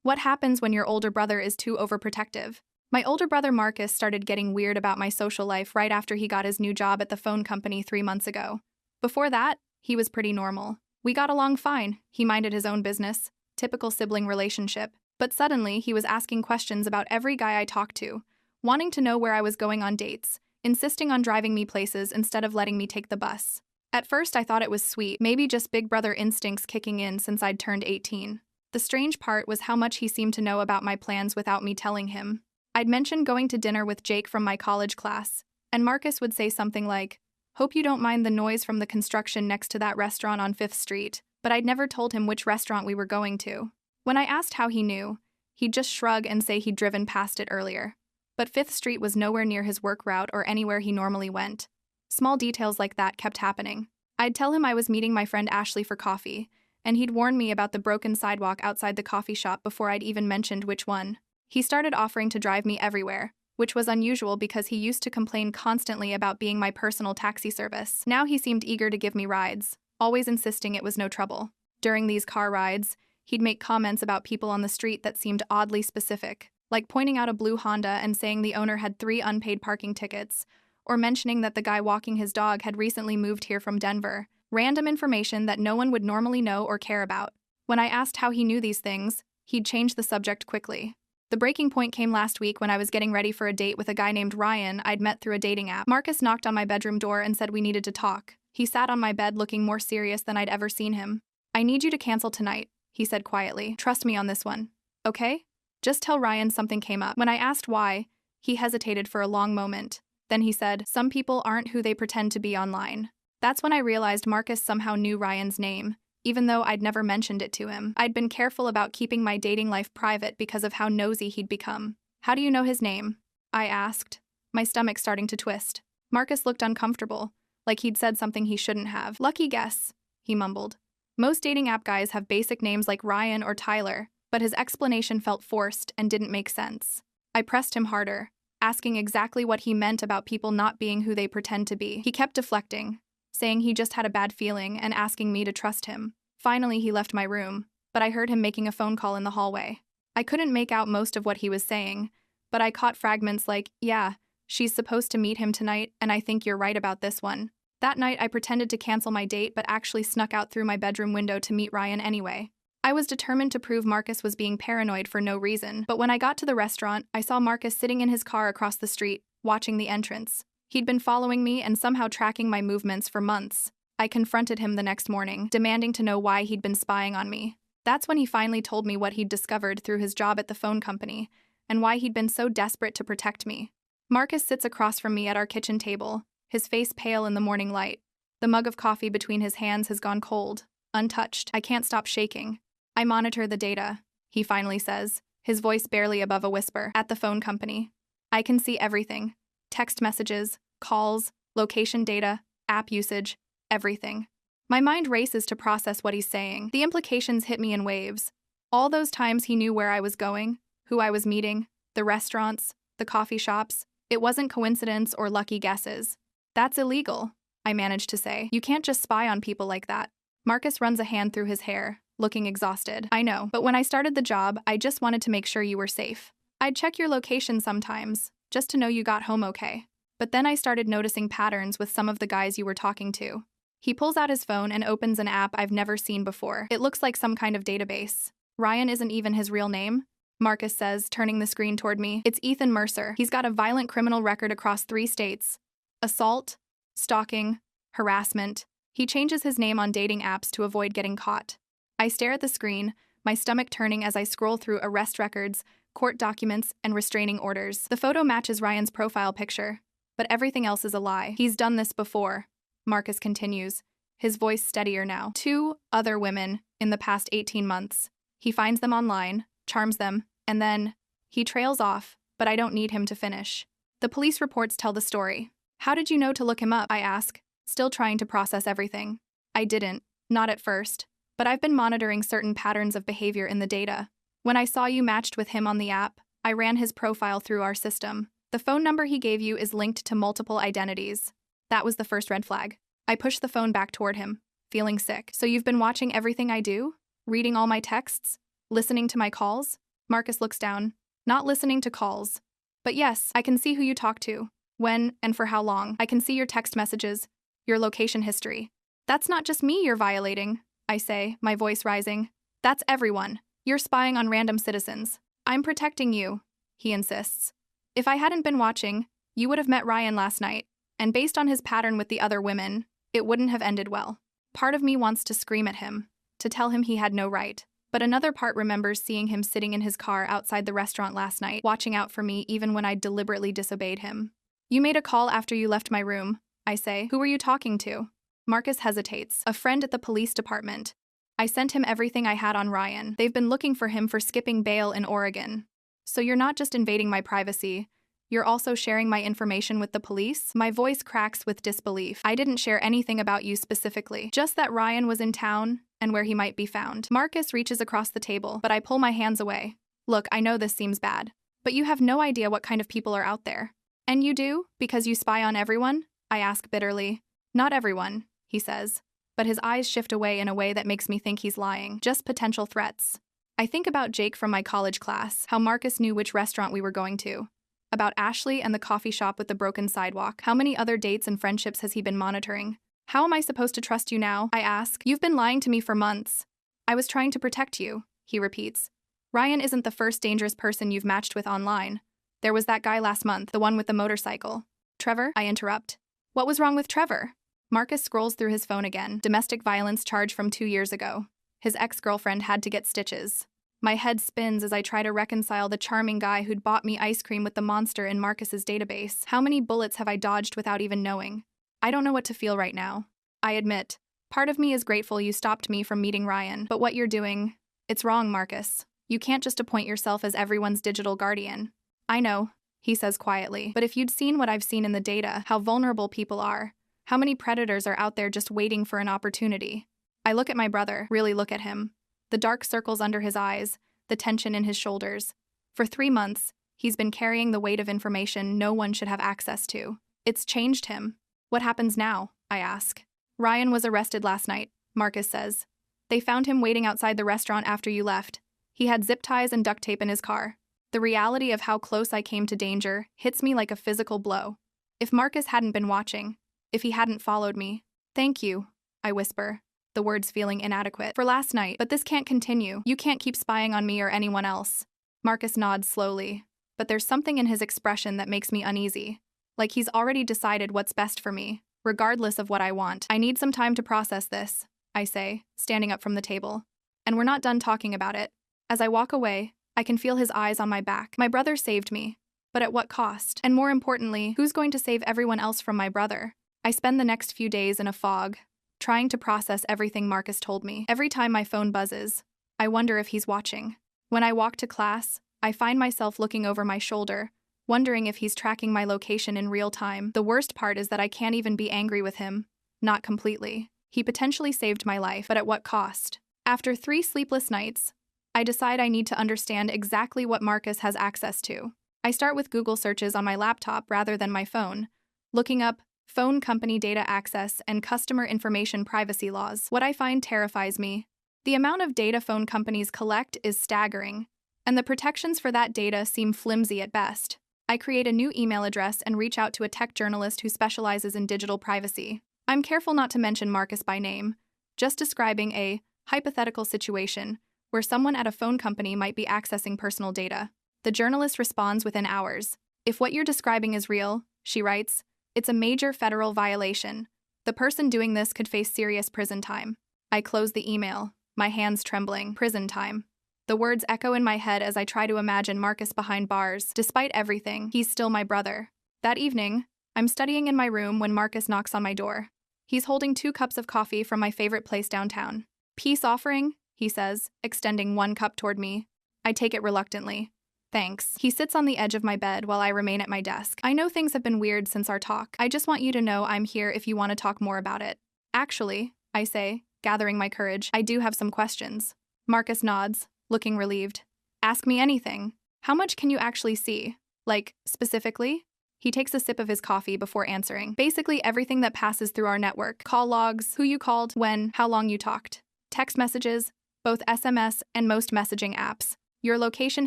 What happens when your older brother is too overprotective? My older brother Marcus started getting weird about my social life right after he got his new job at the phone company 3 months ago. Before that, he was pretty normal. We got along fine, he minded his own business, typical sibling relationship. But suddenly, he was asking questions about every guy I talked to, wanting to know where I was going on dates, insisting on driving me places instead of letting me take the bus. At first, I thought it was sweet, maybe just big brother instincts kicking in since I'd turned 18. The strange part was how much he seemed to know about my plans without me telling him. I'd mentioned going to dinner with Jake from my college class, and Marcus would say something like, "Hope you don't mind the noise from the construction next to that restaurant on 5th Street, but I'd never told him which restaurant we were going to. When I asked how he knew, he'd just shrug and say he'd driven past it earlier. But 5th Street was nowhere near his work route or anywhere he normally went. Small details like that kept happening. I'd tell him I was meeting my friend Ashley for coffee, and he'd warn me about the broken sidewalk outside the coffee shop before I'd even mentioned which one. He started offering to drive me everywhere, which was unusual because he used to complain constantly about being my personal taxi service. Now he seemed eager to give me rides, always insisting it was no trouble. During these car rides, he'd make comments about people on the street that seemed oddly specific, like pointing out a blue Honda and saying the owner had 3 unpaid parking tickets, or mentioning that the guy walking his dog had recently moved here from Denver. Random information that no one would normally know or care about. When I asked how he knew these things, he'd change the subject quickly. The breaking point came last week when I was getting ready for a date with a guy named Ryan I'd met through a dating app. Marcus knocked on my bedroom door and said we needed to talk. He sat on my bed looking more serious than I'd ever seen him. "I need you to cancel tonight," he said quietly. "Trust me on this one. Okay? Just tell Ryan something came up." When I asked why, he hesitated for a long moment. Then he said, "Some people aren't who they pretend to be online." That's when I realized Marcus somehow knew Ryan's name, even though I'd never mentioned it to him. I'd been careful about keeping my dating life private because of how nosy he'd become. "How do you know his name?" I asked, my stomach starting to twist. Marcus looked uncomfortable, like he'd said something he shouldn't have. "Lucky guess," he mumbled. Most dating app guys have basic names like Ryan or Tyler, but his explanation felt forced and didn't make sense. I pressed him harder, asking exactly what he meant about people not being who they pretend to be. He kept deflecting, saying he just had a bad feeling and asking me to trust him. Finally, he left my room, but I heard him making a phone call in the hallway. I couldn't make out most of what he was saying, but I caught fragments like, "Yeah, she's supposed to meet him tonight, and I think you're right about this one." That night, I pretended to cancel my date but actually snuck out through my bedroom window to meet Ryan anyway. I was determined to prove Marcus was being paranoid for no reason, but when I got to the restaurant, I saw Marcus sitting in his car across the street, watching the entrance. He'd been following me and somehow tracking my movements for months. I confronted him the next morning, demanding to know why he'd been spying on me. That's when he finally told me what he'd discovered through his job at the phone company, and why he'd been so desperate to protect me. Marcus sits across from me at our kitchen table, his face pale in the morning light. The mug of coffee between his hands has gone cold, untouched. I can't stop shaking. "I monitor the data," he finally says, his voice barely above a whisper. "At the phone company, I can see everything. Text messages, calls, location data, app usage, everything." My mind races to process what he's saying. The implications hit me in waves. All those times he knew where I was going, who I was meeting, the restaurants, the coffee shops. It wasn't coincidence or lucky guesses. "That's illegal," I managed to say. "You can't just spy on people like that." Marcus runs a hand through his hair, looking exhausted. "I know, but when I started the job, I just wanted to make sure you were safe. I'd check your location sometimes, just to know you got home okay. But then I started noticing patterns with some of the guys you were talking to." He pulls out his phone and opens an app I've never seen before. It looks like some kind of database. "Ryan isn't even his real name," Marcus says, turning the screen toward me. "It's Ethan Mercer. He's got a violent criminal record across 3 states. Assault, stalking, harassment. He changes his name on dating apps to avoid getting caught." I stare at the screen, my stomach turning as I scroll through arrest records, court documents, and restraining orders. The photo matches Ryan's profile picture, but everything else is a lie. "He's done this before," Marcus continues, his voice steadier now. "2 other women in the past 18 months. He finds them online, charms them, and then he trails off, but I don't need him to finish." The police reports tell the story. "How did you know to look him up?" I ask, still trying to process everything. "I didn't, not at first, but I've been monitoring certain patterns of behavior in the data. When I saw you matched with him on the app, I ran his profile through our system. The phone number he gave you is linked to multiple identities." That was the first red flag. I pushed the phone back toward him, feeling sick. "So you've been watching everything I do? Reading all my texts? Listening to my calls?" Marcus looks down, not listening to calls. But yes, I can see who you talked to, when, and for how long. I can see your text messages, your location history. That's not just me you're violating, I say, my voice rising. That's everyone. You're spying on random citizens. I'm protecting you, he insists. If I hadn't been watching, you would have met Ryan last night, and based on his pattern with the other women, it wouldn't have ended well. Part of me wants to scream at him, to tell him he had no right. But another part remembers seeing him sitting in his car outside the restaurant last night, watching out for me even when I deliberately disobeyed him. You made a call after you left my room, I say. Who were you talking to? Marcus hesitates. A friend at the police department. I sent him everything I had on Ryan. They've been looking for him for skipping bail in Oregon. So you're not just invading my privacy, you're also sharing my information with the police? My voice cracks with disbelief. I didn't share anything about you specifically, just that Ryan was in town and where he might be found. Marcus reaches across the table, but I pull my hands away. Look, I know this seems bad, but you have no idea what kind of people are out there. And you do, because you spy on everyone? I ask bitterly. Not everyone, he says, but his eyes shift away in a way that makes me think he's lying. Just potential threats. I think about Jake from my college class, how Marcus knew which restaurant we were going to. About Ashley and the coffee shop with the broken sidewalk. How many other dates and friendships has he been monitoring? How am I supposed to trust you now? I ask. You've been lying to me for months. I was trying to protect you, he repeats. Ryan isn't the first dangerous person you've matched with online. There was that guy last month, the one with the motorcycle. Trevor? I interrupt. What was wrong with Trevor? Marcus scrolls through his phone again. Domestic violence charge from 2 years ago. His ex-girlfriend had to get stitches. My head spins as I try to reconcile the charming guy who'd bought me ice cream with the monster in Marcus's database. How many bullets have I dodged without even knowing? I don't know what to feel right now. I admit, part of me is grateful you stopped me from meeting Ryan, but what you're doing, it's wrong, Marcus. You can't just appoint yourself as everyone's digital guardian. I know, he says quietly, but if you'd seen what I've seen in the data, how vulnerable people are, how many predators are out there just waiting for an opportunity. I look at my brother, really look at him. The dark circles under his eyes, the tension in his shoulders. For 3 months, he's been carrying the weight of information no one should have access to. It's changed him. What happens now? I ask. Ryan was arrested last night, Marcus says. They found him waiting outside the restaurant after you left. He had zip ties and duct tape in his car. The reality of how close I came to danger hits me like a physical blow. If Marcus hadn't been watching, if he hadn't followed me, thank you, I whisper, the words feeling inadequate, for last night, but this can't continue. You can't keep spying on me or anyone else. Marcus nods slowly, but there's something in his expression that makes me uneasy, like he's already decided what's best for me, regardless of what I want. I need some time to process this, I say, standing up from the table. And we're not done talking about it. As I walk away, I can feel his eyes on my back. My brother saved me, but at what cost? And more importantly, who's going to save everyone else from my brother? I spend the next few days in a fog, trying to process everything Marcus told me. Every time my phone buzzes, I wonder if he's watching. When I walk to class, I find myself looking over my shoulder, wondering if he's tracking my location in real time. The worst part is that I can't even be angry with him. Not completely. He potentially saved my life, but at what cost? After 3 sleepless nights, I decide I need to understand exactly what Marcus has access to. I start with Google searches on my laptop rather than my phone, looking up phone company data access and customer information privacy laws. What I find terrifies me. The amount of data phone companies collect is staggering, and the protections for that data seem flimsy at best. I create a new email address and reach out to a tech journalist who specializes in digital privacy. I'm careful not to mention Marcus by name, just describing a hypothetical situation where someone at a phone company might be accessing personal data. The journalist responds within hours. If what you're describing is real, she writes, it's a major federal violation. The person doing this could face serious prison time. I close the email, my hands trembling. Prison time. The words echo in my head as I try to imagine Marcus behind bars. Despite everything, he's still my brother. That evening, I'm studying in my room when Marcus knocks on my door. He's holding 2 cups of coffee from my favorite place downtown. Peace offering, he says, extending 1 cup toward me. I take it reluctantly. Thanks. He sits on the edge of my bed while I remain at my desk. I know things have been weird since our talk. I just want you to know I'm here if you want to talk more about it. Actually, I say, gathering my courage, I do have some questions. Marcus nods, looking relieved. Ask me anything. How much can you actually see? Like, specifically? He takes a sip of his coffee before answering. Basically everything that passes through our network. Call logs, who you called, when, how long you talked. Text messages, both SMS and most messaging apps. Your location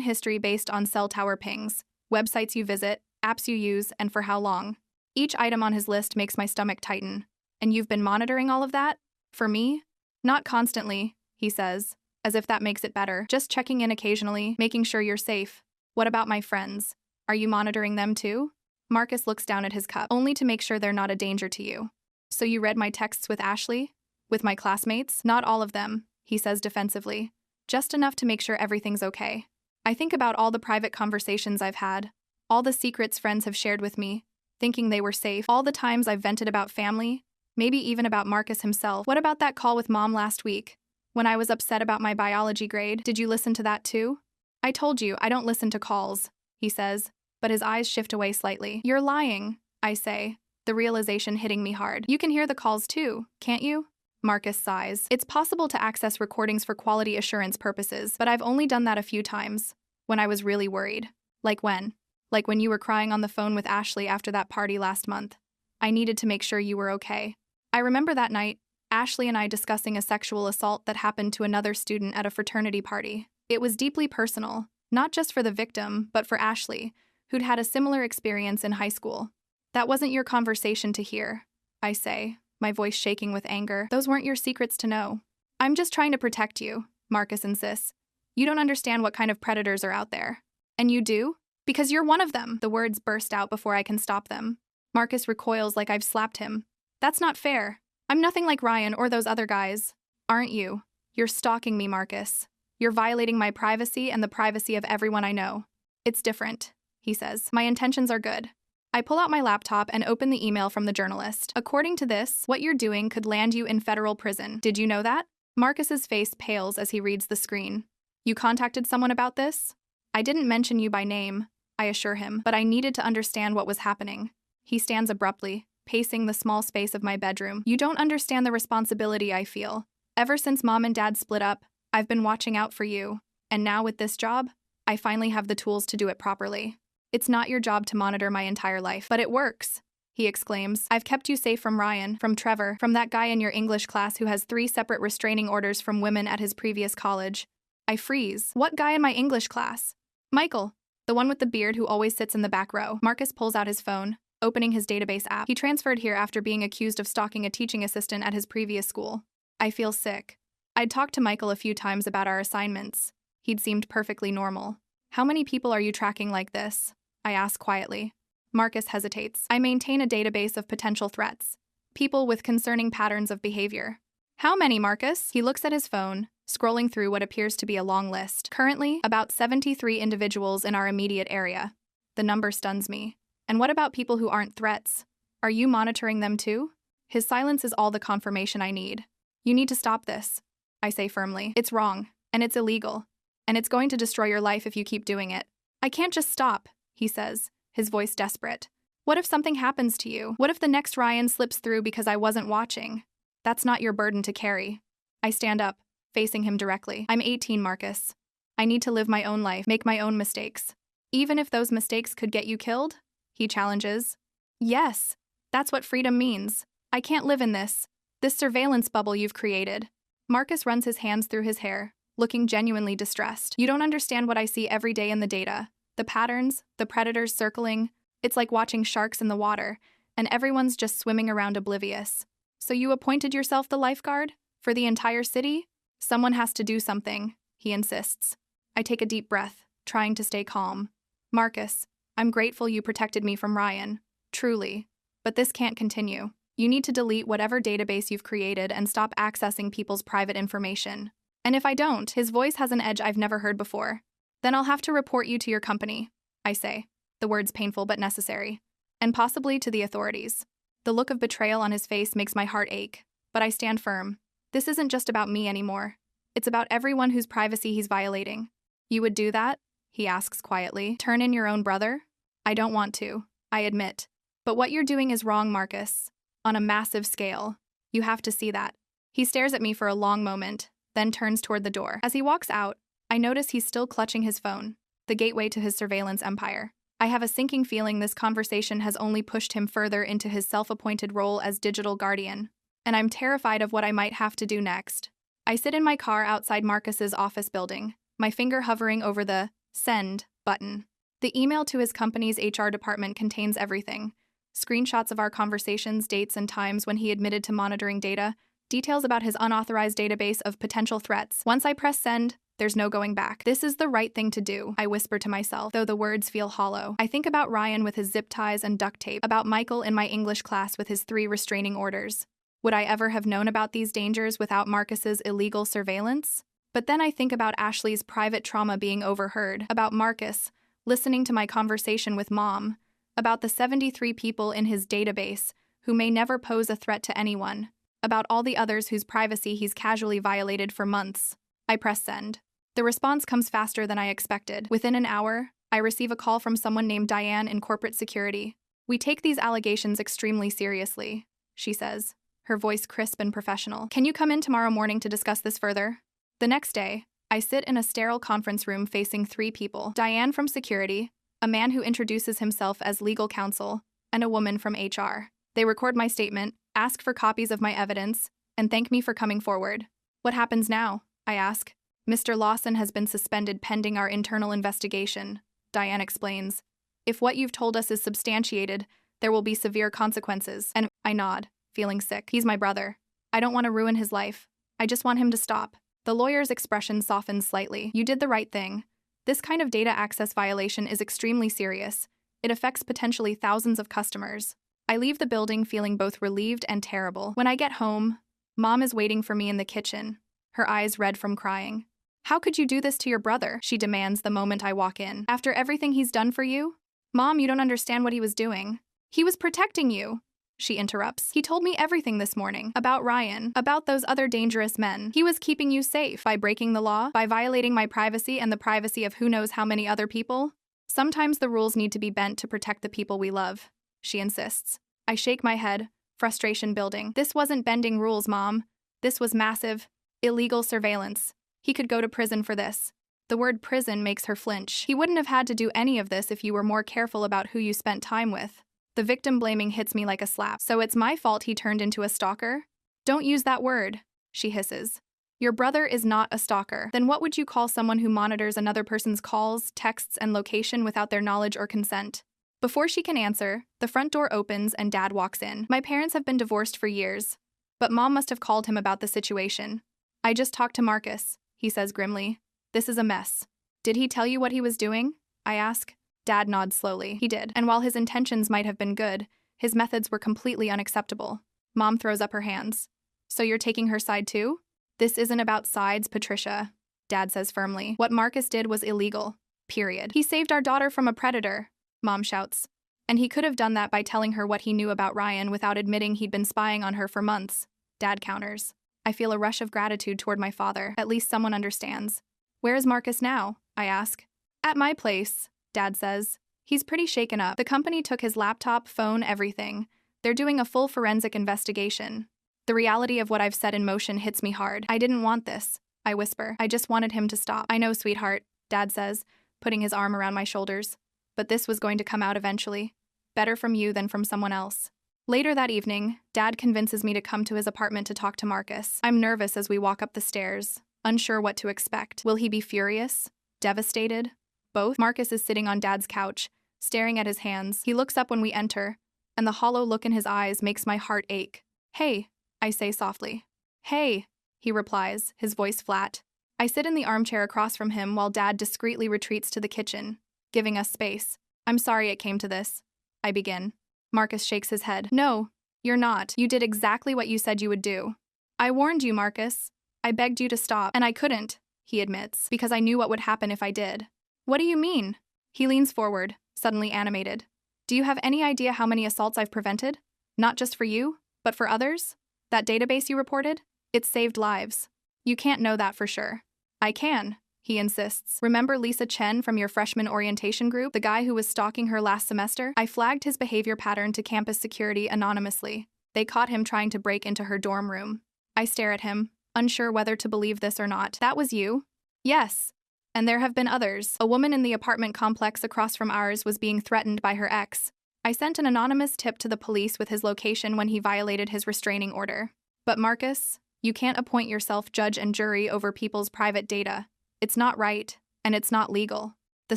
history based on cell tower pings, websites you visit, apps you use, and for how long. Each item on his list makes my stomach tighten. And you've been monitoring all of that? For me? Not constantly, he says, as if that makes it better. Just checking in occasionally, making sure you're safe. What about my friends? Are you monitoring them too? Marcus looks down at his cup, only to make sure they're not a danger to you. So you read my texts with Ashley? With my classmates? Not all of them, he says defensively. Just enough to make sure everything's okay. I think about all the private conversations I've had, all the secrets friends have shared with me, thinking they were safe, all the times I've vented about family, maybe even about Marcus himself. What about that call with Mom last week? When I was upset about my biology grade, did you listen to that too? I told you, I don't listen to calls, he says, but his eyes shift away slightly. You're lying, I say, the realization hitting me hard. You can hear the calls too, can't you? Marcus sighs. It's possible to access recordings for quality assurance purposes, but I've only done that a few times, when I was really worried. Like when? Like when you were crying on the phone with Ashley after that party last month. I needed to make sure you were okay. I remember that night, Ashley and I discussing a sexual assault that happened to another student at a fraternity party. It was deeply personal, not just for the victim, but for Ashley, who'd had a similar experience in high school. That wasn't your conversation to hear, I say, my voice shaking with anger. Those weren't your secrets to know. I'm just trying to protect you, Marcus insists. You don't understand what kind of predators are out there. And you do? Because you're one of them. The words burst out before I can stop them. Marcus recoils like I've slapped him. That's not fair. I'm nothing like Ryan or those other guys. Aren't you? You're stalking me, Marcus. You're violating my privacy and the privacy of everyone I know. It's different, he says. My intentions are good. I pull out my laptop and open the email from the journalist. According to this, what you're doing could land you in federal prison. Did you know that? Marcus's face pales as he reads the screen. You contacted someone about this? I didn't mention you by name, I assure him, but I needed to understand what was happening. He stands abruptly, pacing the small space of my bedroom. You don't understand the responsibility I feel. Ever since Mom and Dad split up, I've been watching out for you. And now with this job, I finally have the tools to do it properly. It's not your job to monitor my entire life, but it works, he exclaims. I've kept you safe from Ryan, from Trevor, from that guy in your English class who has 3 separate restraining orders from women at his previous college. I freeze. What guy in my English class? Michael, the one with the beard who always sits in the back row. Marcus pulls out his phone, opening his database app. He transferred here after being accused of stalking a teaching assistant at his previous school. I feel sick. I'd talked to Michael a few times about our assignments. He'd seemed perfectly normal. How many people are you tracking like this? I ask quietly. Marcus hesitates. I maintain a database of potential threats. People with concerning patterns of behavior. How many, Marcus? He looks at his phone, scrolling through what appears to be a long list. Currently, about 73 individuals in our immediate area. The number stuns me. And what about people who aren't threats? Are you monitoring them too? His silence is all the confirmation I need. You need to stop this, I say firmly. It's wrong, and it's illegal, and it's going to destroy your life if you keep doing it. I can't just stop, he says, his voice desperate. What if something happens to you? What if the next Ryan slips through because I wasn't watching? That's not your burden to carry. I stand up, facing him directly. I'm 18, Marcus. I need to live my own life, make my own mistakes. Even if those mistakes could get you killed? He challenges. Yes, that's what freedom means. I can't live in this surveillance bubble you've created. Marcus runs his hands through his hair, looking genuinely distressed. You don't understand what I see every day in the data. The patterns, the predators circling. It's like watching sharks in the water, and everyone's just swimming around oblivious. So you appointed yourself the lifeguard? For the entire city? Someone has to do something, he insists. I take a deep breath, trying to stay calm. Marcus, I'm grateful you protected me from Ryan. Truly. But this can't continue. You need to delete whatever database you've created and stop accessing people's private information. And if I don't, his voice has an edge I've never heard before. Then I'll have to report you to your company, I say, the words painful but necessary, and possibly to the authorities. The look of betrayal on his face makes my heart ache, but I stand firm. This isn't just about me anymore. It's about everyone whose privacy he's violating. You would do that? He asks quietly. Turn in your own brother? I don't want to, I admit. But what you're doing is wrong, Marcus. On a massive scale. You have to see that. He stares at me for a long moment, then turns toward the door. As he walks out, I notice he's still clutching his phone, the gateway to his surveillance empire. I have a sinking feeling this conversation has only pushed him further into his self-appointed role as digital guardian, and I'm terrified of what I might have to do next. I sit in my car outside Marcus's office building, my finger hovering over the send button. The email to his company's HR department contains everything: screenshots of our conversations, dates and times when he admitted to monitoring data, details about his unauthorized database of potential threats. Once I press send, there's no going back. This is the right thing to do, I whisper to myself, though the words feel hollow. I think about Ryan with his zip ties and duct tape, about Michael in my English class with his 3 restraining orders. Would I ever have known about these dangers without Marcus's illegal surveillance? But then I think about Ashley's private trauma being overheard, about Marcus listening to my conversation with Mom, about the 73 people in his database who may never pose a threat to anyone, about all the others whose privacy he's casually violated for months. I press send. The response comes faster than I expected. Within an hour, I receive a call from someone named Diane in corporate security. "We take these allegations extremely seriously," she says, her voice crisp and professional. "Can you come in tomorrow morning to discuss this further?" The next day, I sit in a sterile conference room facing 3 people: Diane from security, a man who introduces himself as legal counsel, and a woman from HR. They record my statement, ask for copies of my evidence, and thank me for coming forward. "What happens now?" I ask. "Mr. Lawson has been suspended pending our internal investigation," Diane explains. "If what you've told us is substantiated, there will be severe consequences." And I nod, feeling sick. He's my brother. I don't want to ruin his life. I just want him to stop. The lawyer's expression softens slightly. "You did the right thing. This kind of data access violation is extremely serious. It affects potentially thousands of customers." I leave the building feeling both relieved and terrible. When I get home, Mom is waiting for me in the kitchen, her eyes red from crying. "How could you do this to your brother?" she demands the moment I walk in. "After everything he's done for you?" "Mom, you don't understand what he was doing. He was protecting you," she interrupts. "He told me everything this morning. About Ryan, about those other dangerous men. He was keeping you safe by breaking the law, by violating my privacy and the privacy of who knows how many other people. Sometimes the rules need to be bent to protect the people we love," she insists. I shake my head, frustration building. "This wasn't bending rules, Mom. This was massive, illegal surveillance. He could go to prison for this." The word prison makes her flinch. "He wouldn't have had to do any of this if you were more careful about who you spent time with." The victim blaming hits me like a slap. "So it's my fault he turned into a stalker?" "Don't use that word," she hisses. "Your brother is not a stalker. Then what would you call someone who monitors another person's calls, texts, and location without their knowledge or consent?" Before she can answer, the front door opens and Dad walks in. My parents have been divorced for years, but Mom must have called him about the situation. "I just talked to Marcus," he says grimly. "This is a mess." "Did he tell you what he was doing?" I ask. Dad nods slowly. "He did, and while his intentions might have been good, his methods were completely unacceptable." Mom throws up her hands. "So you're taking her side too?" "This isn't about sides, Patricia," Dad says firmly. "What Marcus did was illegal. Period. He saved our daughter from a predator," Mom shouts. "And he could have done that by telling her what he knew about Ryan without admitting he'd been spying on her for months," Dad counters. I feel a rush of gratitude toward my father. At least someone understands. "Where is Marcus now?" I ask. "At my place," Dad says. "He's pretty shaken up. The company took his laptop, phone, everything. They're doing a full forensic investigation." The reality of what I've set in motion hits me hard. "I didn't want this," I whisper. "I just wanted him to stop." "I know, sweetheart," Dad says, putting his arm around my shoulders. "But this was going to come out eventually. Better from you than from someone else." Later that evening, Dad convinces me to come to his apartment to talk to Marcus. I'm nervous as we walk up the stairs, unsure what to expect. Will he be furious? Devastated? Both? Marcus is sitting on Dad's couch, staring at his hands. He looks up when we enter, and the hollow look in his eyes makes my heart ache. "Hey," I say softly. "Hey," he replies, his voice flat. I sit in the armchair across from him while Dad discreetly retreats to the kitchen, giving us space. "I'm sorry it came to this," I begin. Marcus shakes his head. "No, you're not. You did exactly what you said you would do." "I warned you, Marcus. I begged you to stop, and I couldn't," he admits, "because I knew what would happen if I did." "What do you mean?" He leans forward, suddenly animated. "Do you have any idea how many assaults I've prevented? Not just for you, but for others? That database you reported? It's saved lives." "You can't know that for sure." "I can," he insists. "Remember Lisa Chen from your freshman orientation group, the guy who was stalking her last semester? I flagged his behavior pattern to campus security anonymously. They caught him trying to break into her dorm room." I stare at him, unsure whether to believe this or not. "That was you?" "Yes. And there have been others. A woman in the apartment complex across from ours was being threatened by her ex. I sent an anonymous tip to the police with his location when he violated his restraining order. But Marcus, you can't appoint yourself judge and jury over people's private data. It's not right, and it's not legal. The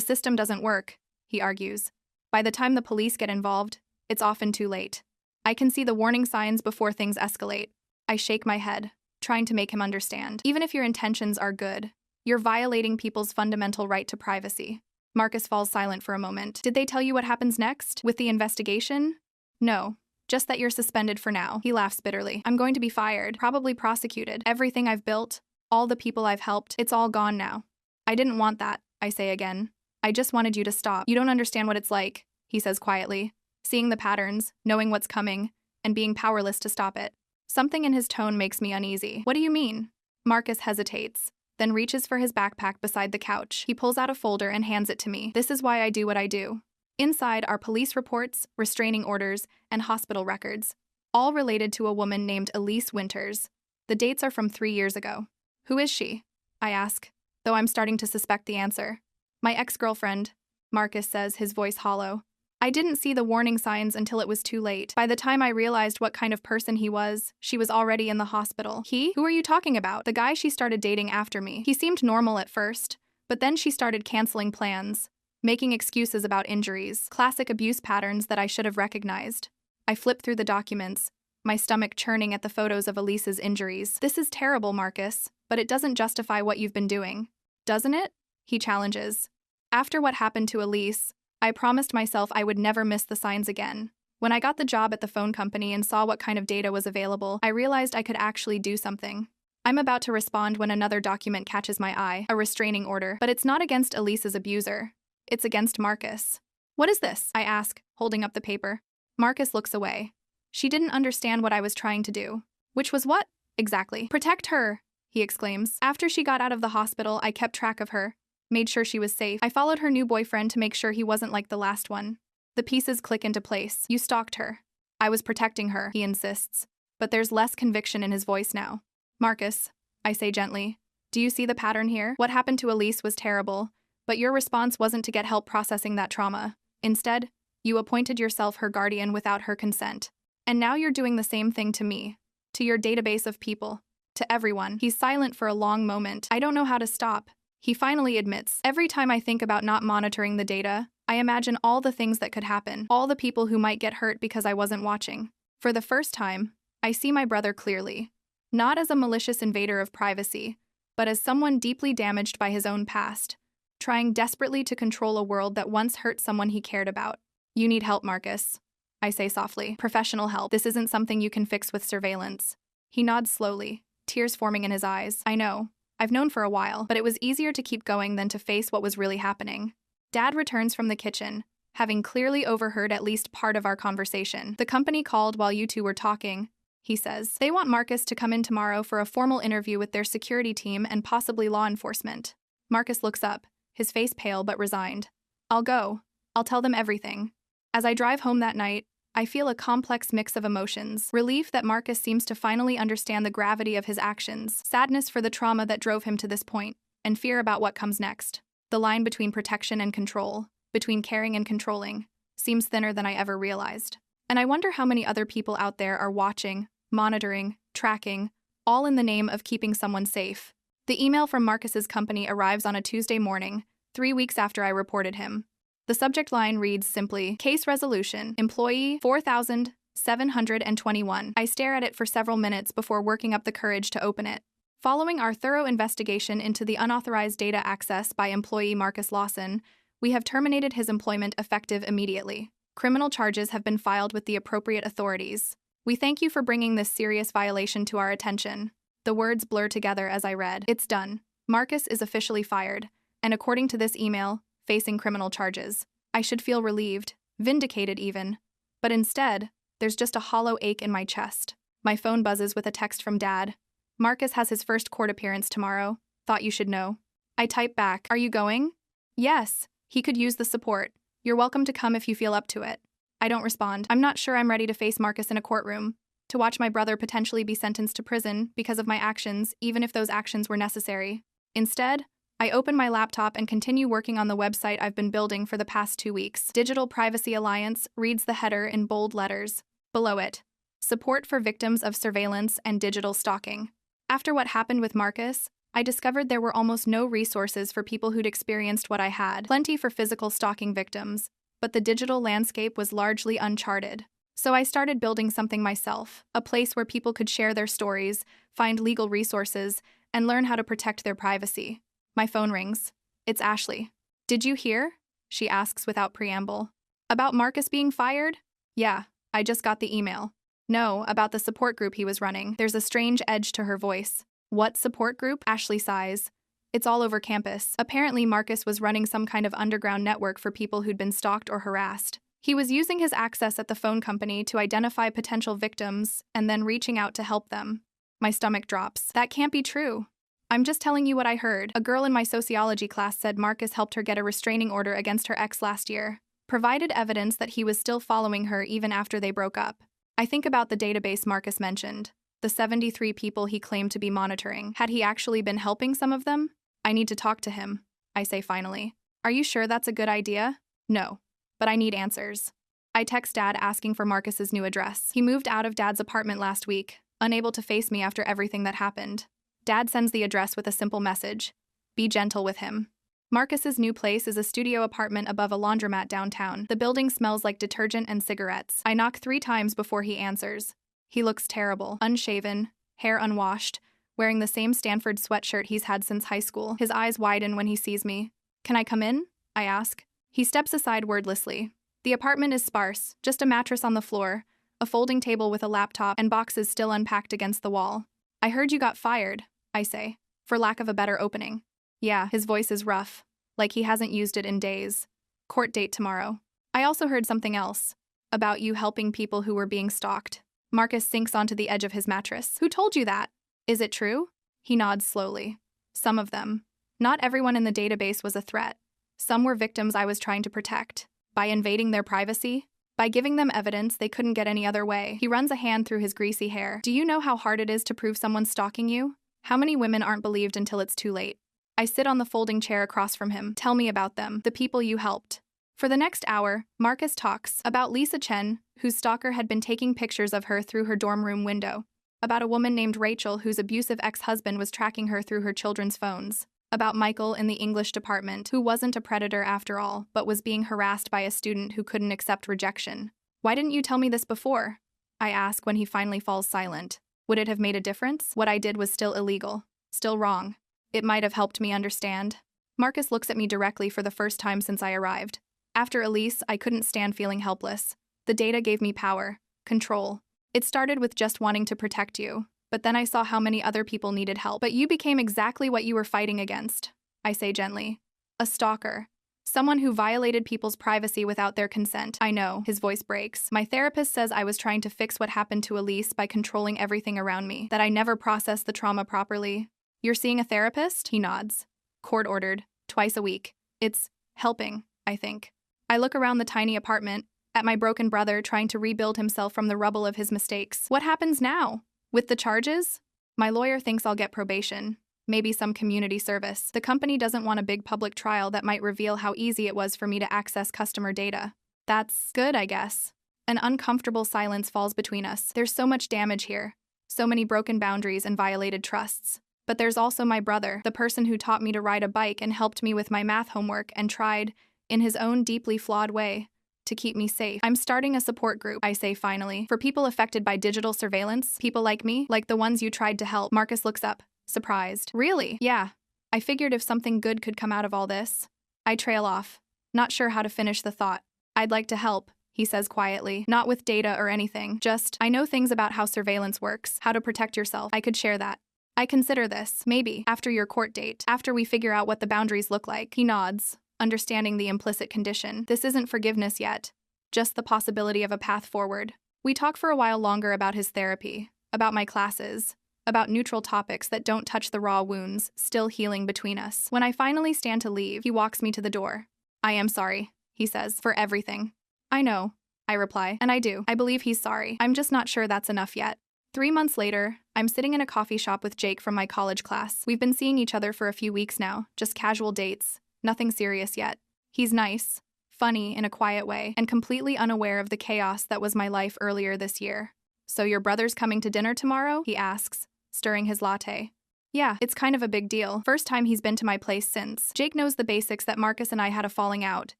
system doesn't work, he argues. By the time the police get involved, it's often too late. I can see the warning signs before things escalate. I shake my head, trying to make him understand. Even if your intentions are good, you're violating people's fundamental right to privacy. Marcus falls silent for a moment. Did they tell you what happens next with the investigation? No, just that you're suspended for now. He laughs bitterly. I'm going to be fired, probably prosecuted. Everything I've built, all the people I've helped, it's all gone now. I didn't want that, I say again. I just wanted you to stop. You don't understand what it's like, he says quietly, seeing the patterns, knowing what's coming, and being powerless to stop it. Something in his tone makes me uneasy. What do you mean? Marcus hesitates, then reaches for his backpack beside the couch. He pulls out a folder and hands it to me. This is why I do what I do. Inside are police reports, restraining orders, and hospital records, all related to a woman named Elise Winters. The dates are from 3 years ago. Who is she? I ask, though I'm starting to suspect the answer. My ex-girlfriend, Marcus says, his voice hollow. I didn't see the warning signs until it was too late. By the time I realized what kind of person he was, she was already in the hospital. He? Who are you talking about? The guy she started dating after me. He seemed normal at first, but then she started canceling plans, making excuses about injuries, classic abuse patterns that I should have recognized. I flip through the documents, my stomach churning at the photos of Elise's injuries. This is terrible, Marcus, but it doesn't justify what you've been doing. Doesn't it? He challenges. After what happened to Elise, I promised myself I would never miss the signs again. When I got the job at the phone company and saw what kind of data was available, I realized I could actually do something. I'm about to respond when another document catches my eye, a restraining order, but it's not against Elise's abuser. It's against Marcus. What is this? I ask, holding up the paper. Marcus looks away. She didn't understand what I was trying to do. Which was what? Exactly. Protect her, he exclaims. After she got out of the hospital, I kept track of her, made sure she was safe. I followed her new boyfriend to make sure he wasn't like the last one. The pieces click into place. You stalked her. I was protecting her, he insists. But there's less conviction in his voice now. Marcus, I say gently, do you see the pattern here? What happened to Elise was terrible, but your response wasn't to get help processing that trauma. Instead, you appointed yourself her guardian without her consent. And now you're doing the same thing to me, to your database of people, to everyone. He's silent for a long moment. I don't know how to stop. He finally admits, every time I think about not monitoring the data, I imagine all the things that could happen, all the people who might get hurt because I wasn't watching. For the first time, I see my brother clearly, not as a malicious invader of privacy, but as someone deeply damaged by his own past, trying desperately to control a world that once hurt someone he cared about. You need help, Marcus, I say softly. Professional help. This isn't something you can fix with surveillance. He nods slowly, tears forming in his eyes. I know. I've known for a while, but it was easier to keep going than to face what was really happening. Dad returns from the kitchen, having clearly overheard at least part of our conversation. The company called while you two were talking, he says. They want Marcus to come in tomorrow for a formal interview with their security team and possibly law enforcement. Marcus looks up, his face pale but resigned. I'll go. I'll tell them everything. As I drive home that night, I feel a complex mix of emotions. Relief that Marcus seems to finally understand the gravity of his actions, sadness for the trauma that drove him to this point, and fear about what comes next. The line between protection and control, between caring and controlling, seems thinner than I ever realized. And I wonder how many other people out there are watching, monitoring, tracking, all in the name of keeping someone safe. The email from Marcus's company arrives on a Tuesday morning, 3 weeks after I reported him. The subject line reads simply, Case Resolution, Employee 4721. I stare at it for several minutes before working up the courage to open it. Following our thorough investigation into the unauthorized data access by employee Marcus Lawson, we have terminated his employment effective immediately. Criminal charges have been filed with the appropriate authorities. We thank you for bringing this serious violation to our attention. The words blur together as I read. It's done. Marcus is officially fired, and according to this email, facing criminal charges. I should feel relieved, vindicated even. But instead, there's just a hollow ache in my chest. My phone buzzes with a text from Dad. Marcus has his first court appearance tomorrow. Thought you should know. I type back, are you going? Yes, he could use the support. You're welcome to come if you feel up to it. I don't respond. I'm not sure I'm ready to face Marcus in a courtroom, to watch my brother potentially be sentenced to prison because of my actions, even if those actions were necessary. Instead, I open my laptop and continue working on the website I've been building for the past 2 weeks. Digital Privacy Alliance reads the header in bold letters. Below it, support for victims of surveillance and digital stalking. After what happened with Marcus, I discovered there were almost no resources for people who'd experienced what I had, plenty for physical stalking victims, but the digital landscape was largely uncharted. So I started building something myself, a place where people could share their stories, find legal resources, and learn how to protect their privacy. My phone rings. It's Ashley. Did you hear? She asks without preamble. About Marcus being fired? Yeah, I just got the email. No, about the support group he was running. There's a strange edge to her voice. What support group? Ashley sighs. It's all over campus. Apparently Marcus was running some kind of underground network for people who'd been stalked or harassed. He was using his access at the phone company to identify potential victims and then reaching out to help them. My stomach drops. That can't be true. I'm just telling you what I heard. A girl in my sociology class said Marcus helped her get a restraining order against her ex last year, provided evidence that he was still following her even after they broke up. I think about the database Marcus mentioned, the 73 people he claimed to be monitoring. Had he actually been helping some of them? I need to talk to him, I say finally. Are you sure that's a good idea? No, but I need answers. I text Dad asking for Marcus's new address. He moved out of Dad's apartment last week, unable to face me after everything that happened. Dad sends the address with a simple message. Be gentle with him. Marcus's new place is a studio apartment above a laundromat downtown. The building smells like detergent and cigarettes. I knock 3 times before he answers. He looks terrible, unshaven, hair unwashed, wearing the same Stanford sweatshirt he's had since high school. His eyes widen when he sees me. Can I come in? I ask. He steps aside wordlessly. The apartment is sparse, just a mattress on the floor, a folding table with a laptop, and boxes still unpacked against the wall. I heard you got fired, I say, for lack of a better opening. Yeah, his voice is rough, like he hasn't used it in days. Court date tomorrow. I also heard something else, about you helping people who were being stalked. Marcus sinks onto the edge of his mattress. Who told you that? Is it true? He nods slowly. Some of them. Not everyone in the database was a threat. Some were victims I was trying to protect. By invading their privacy? By giving them evidence they couldn't get any other way. He runs a hand through his greasy hair. Do you know how hard it is to prove someone's stalking you? How many women aren't believed until it's too late? I sit on the folding chair across from him. Tell me about them, the people you helped. For the next hour, Marcus talks about Lisa Chen, whose stalker had been taking pictures of her through her dorm room window. About a woman named Rachel whose abusive ex-husband was tracking her through her children's phones. About Michael in the English department, who wasn't a predator after all, but was being harassed by a student who couldn't accept rejection. Why didn't you tell me this before? I ask when he finally falls silent. Would it have made a difference? What I did was still illegal. Still wrong. It might have helped me understand. Marcus looks at me directly for the first time since I arrived. After Elise, I couldn't stand feeling helpless. The data gave me power, control. It started with just wanting to protect you, but then I saw how many other people needed help. But you became exactly what you were fighting against, I say gently. A stalker. Someone who violated people's privacy without their consent. I know, his voice breaks. My therapist says I was trying to fix what happened to Elise by controlling everything around me, that I never processed the trauma properly. You're seeing a therapist? He nods. Court-ordered, twice a week. It's helping, I think. I look around the tiny apartment, at my broken brother trying to rebuild himself from the rubble of his mistakes. What happens now? With the charges? My lawyer thinks I'll get probation. Maybe some community service. The company doesn't want a big public trial that might reveal how easy it was for me to access customer data. That's good, I guess. An uncomfortable silence falls between us. There's so much damage here. So many broken boundaries and violated trusts. But there's also my brother, the person who taught me to ride a bike and helped me with my math homework and tried, in his own deeply flawed way, to keep me safe. I'm starting a support group, I say finally, for people affected by digital surveillance, people like me, like the ones you tried to help. Marcus looks up, surprised. Really? Yeah. I figured if something good could come out of all this. I trail off, not sure how to finish the thought. I'd like to help, he says quietly, not with data or anything, just, I know things about how surveillance works, how to protect yourself. I could share that. I consider this, maybe, after your court date, after we figure out what the boundaries look like. He nods, understanding the implicit condition. This isn't forgiveness yet, just the possibility of a path forward. We talk for a while longer about his therapy, about my classes, about neutral topics that don't touch the raw wounds still healing between us. When I finally stand to leave, he walks me to the door. I am sorry, he says, for everything. I know, I reply, and I do. I believe he's sorry. I'm just not sure that's enough yet. 3 months later, I'm sitting in a coffee shop with Jake from my college class. We've been seeing each other for a few weeks now, just casual dates, nothing serious yet. He's nice, funny in a quiet way, and completely unaware of the chaos that was my life earlier this year. So your brother's coming to dinner tomorrow? He asks, stirring his latte. Yeah, it's kind of a big deal. First time he's been to my place since. Jake knows the basics that Marcus and I had a falling out,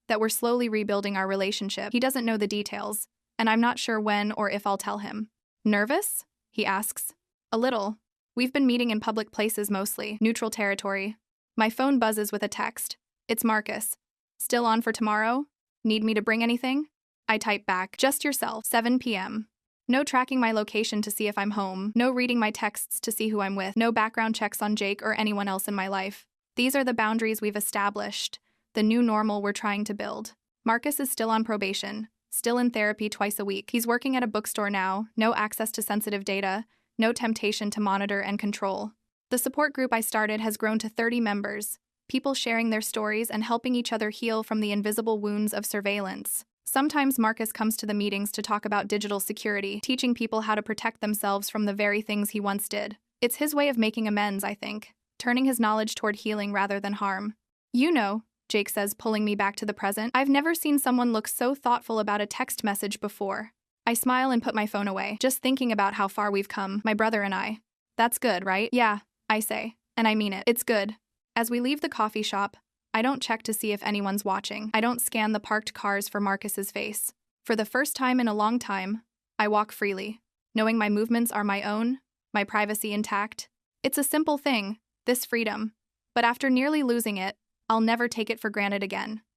that we're slowly rebuilding our relationship. He doesn't know the details, and I'm not sure when or if I'll tell him. Nervous? He asks. A little. We've been meeting in public places mostly, neutral territory. My phone buzzes with a text. It's Marcus. Still on for tomorrow? Need me to bring anything? I type back, just yourself, 7 p.m. No tracking my location to see if I'm home, no reading my texts to see who I'm with, no background checks on Jake or anyone else in my life. These are the boundaries we've established, the new normal we're trying to build. Marcus is still on probation, still in therapy twice a week. He's working at a bookstore now, no access to sensitive data, no temptation to monitor and control. The support group I started has grown to 30 members, people sharing their stories and helping each other heal from the invisible wounds of surveillance. Sometimes Marcus comes to the meetings to talk about digital security, teaching people how to protect themselves from the very things he once did. It's his way of making amends, I think, turning his knowledge toward healing rather than harm. You know, Jake says, pulling me back to the present, I've never seen someone look so thoughtful about a text message before. I smile and put my phone away, just thinking about how far we've come, my brother and I. That's good, right? Yeah, I say, and I mean it. It's good. As we leave the coffee shop, I don't check to see if anyone's watching. I don't scan the parked cars for Marcus's face. For the first time in a long time, I walk freely, knowing my movements are my own, my privacy intact. It's a simple thing, this freedom. But after nearly losing it, I'll never take it for granted again.